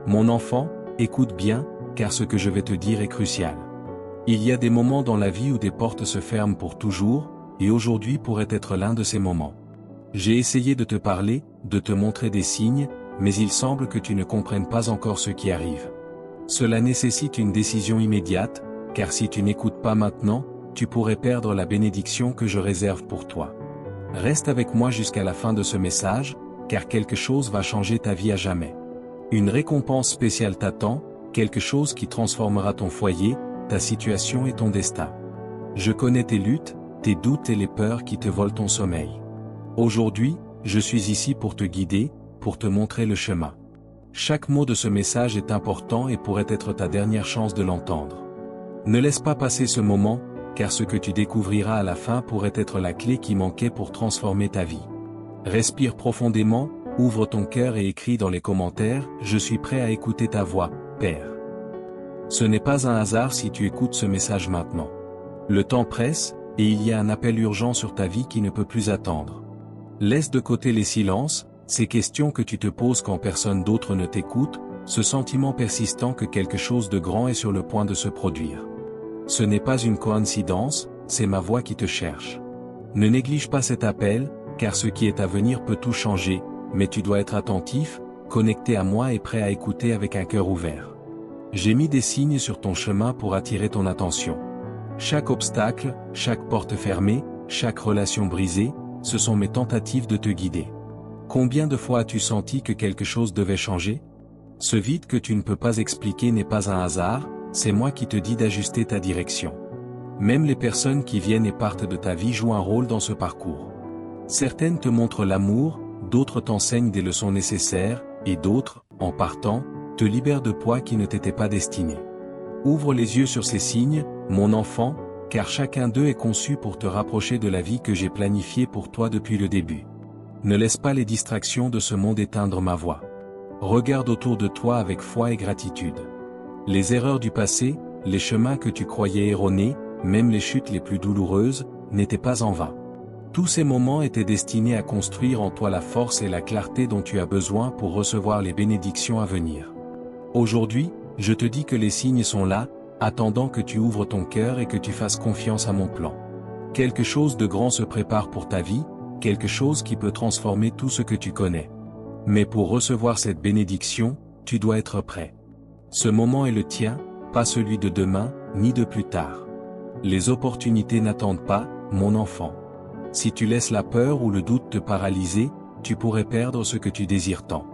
Mon enfant, écoute bien, car ce que je vais te dire est crucial. Il y a des moments dans la vie où des portes se ferment pour toujours, et aujourd'hui pourrait être l'un de ces moments. J'ai essayé de te parler, de te montrer des signes, mais il semble que tu ne comprennes pas encore ce qui arrive. Cela nécessite une décision immédiate, car si tu n'écoutes pas maintenant, tu pourrais perdre la bénédiction que je réserve pour toi. Reste avec moi jusqu'à la fin de ce message, car quelque chose va changer ta vie à jamais. Une récompense spéciale t'attend, quelque chose qui transformera ton foyer, ta situation et ton destin. Je connais tes luttes, tes doutes et les peurs qui te volent ton sommeil. Aujourd'hui, je suis ici pour te guider, pour te montrer le chemin. Chaque mot de ce message est important et pourrait être ta dernière chance de l'entendre. Ne laisse pas passer ce moment, car ce que tu découvriras à la fin pourrait être la clé qui manquait pour transformer ta vie. Respire profondément, ouvre ton cœur et écris dans les commentaires « Je suis prêt à écouter ta voix, Père ». Ce n'est pas un hasard si tu écoutes ce message maintenant. Le temps presse, et il y a un appel urgent sur ta vie qui ne peut plus attendre. Laisse de côté les silences, ces questions que tu te poses quand personne d'autre ne t'écoute, ce sentiment persistant que quelque chose de grand est sur le point de se produire. Ce n'est pas une coïncidence, c'est ma voix qui te cherche. Ne néglige pas cet appel, car ce qui est à venir peut tout changer, mais tu dois être attentif, connecté à moi et prêt à écouter avec un cœur ouvert. J'ai mis des signes sur ton chemin pour attirer ton attention. Chaque obstacle, chaque porte fermée, chaque relation brisée, ce sont mes tentatives de te guider. Combien de fois as-tu senti que quelque chose devait changer? Ce vide que tu ne peux pas expliquer n'est pas un hasard, c'est moi qui te dis d'ajuster ta direction. Même les personnes qui viennent et partent de ta vie jouent un rôle dans ce parcours. Certaines te montrent l'amour, d'autres t'enseignent des leçons nécessaires, et d'autres, en partant, te libèrent de poids qui ne t'étaient pas destinés. Ouvre les yeux sur ces signes, mon enfant, car chacun d'eux est conçu pour te rapprocher de la vie que j'ai planifiée pour toi depuis le début. Ne laisse pas les distractions de ce monde éteindre ma voix. Regarde autour de toi avec foi et gratitude. Les erreurs du passé, les chemins que tu croyais erronés, même les chutes les plus douloureuses, n'étaient pas en vain. Tous ces moments étaient destinés à construire en toi la force et la clarté dont tu as besoin pour recevoir les bénédictions à venir. Aujourd'hui, je te dis que les signes sont là, attendant que tu ouvres ton cœur et que tu fasses confiance à mon plan. Quelque chose de grand se prépare pour ta vie, quelque chose qui peut transformer tout ce que tu connais. Mais pour recevoir cette bénédiction, tu dois être prêt. Ce moment est le tien, pas celui de demain, ni de plus tard. Les opportunités n'attendent pas, mon enfant. Si tu laisses la peur ou le doute te paralyser, tu pourrais perdre ce que tu désires tant.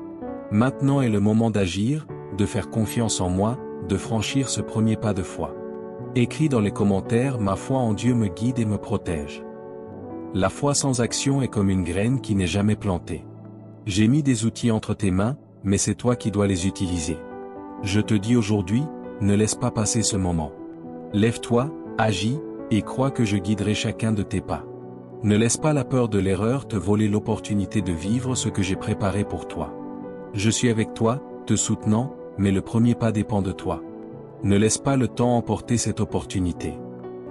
Maintenant est le moment d'agir, de faire confiance en moi, de franchir ce premier pas de foi. Écris dans les commentaires « Ma foi en Dieu me guide et me protège ». La foi sans action est comme une graine qui n'est jamais plantée. J'ai mis des outils entre tes mains, mais c'est toi qui dois les utiliser. Je te dis aujourd'hui, ne laisse pas passer ce moment. Lève-toi, agis, et crois que je guiderai chacun de tes pas. Ne laisse pas la peur de l'erreur te voler l'opportunité de vivre ce que j'ai préparé pour toi. Je suis avec toi, te soutenant, mais le premier pas dépend de toi. Ne laisse pas le temps emporter cette opportunité.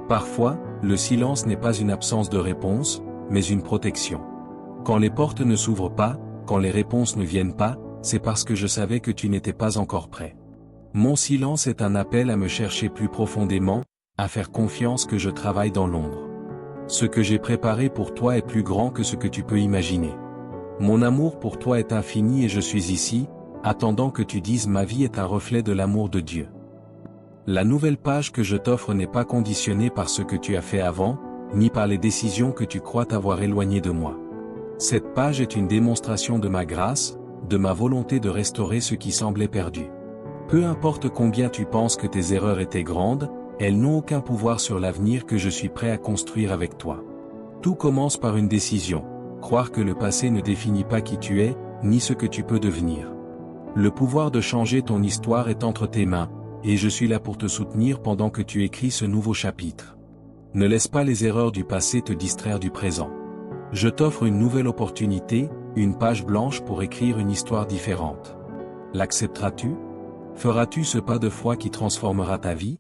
Parfois, le silence n'est pas une absence de réponse, mais une protection. Quand les portes ne s'ouvrent pas, quand les réponses ne viennent pas, c'est parce que je savais que tu n'étais pas encore prêt. Mon silence est un appel à me chercher plus profondément, à faire confiance que je travaille dans l'ombre. Ce que j'ai préparé pour toi est plus grand que ce que tu peux imaginer. Mon amour pour toi est infini et je suis ici, attendant que tu dises ma vie est un reflet de l'amour de Dieu. La nouvelle page que je t'offre n'est pas conditionnée par ce que tu as fait avant, ni par les décisions que tu crois t'avoir éloignées de moi. Cette page est une démonstration de ma grâce, de ma volonté de restaurer ce qui semblait perdu. Peu importe combien tu penses que tes erreurs étaient grandes, elles n'ont aucun pouvoir sur l'avenir que je suis prêt à construire avec toi. Tout commence par une décision, croire que le passé ne définit pas qui tu es, ni ce que tu peux devenir. Le pouvoir de changer ton histoire est entre tes mains, et je suis là pour te soutenir pendant que tu écris ce nouveau chapitre. Ne laisse pas les erreurs du passé te distraire du présent. Je t'offre une nouvelle opportunité, une page blanche pour écrire une histoire différente. L'accepteras-tu? Feras-tu ce pas de foi qui transformera ta vie?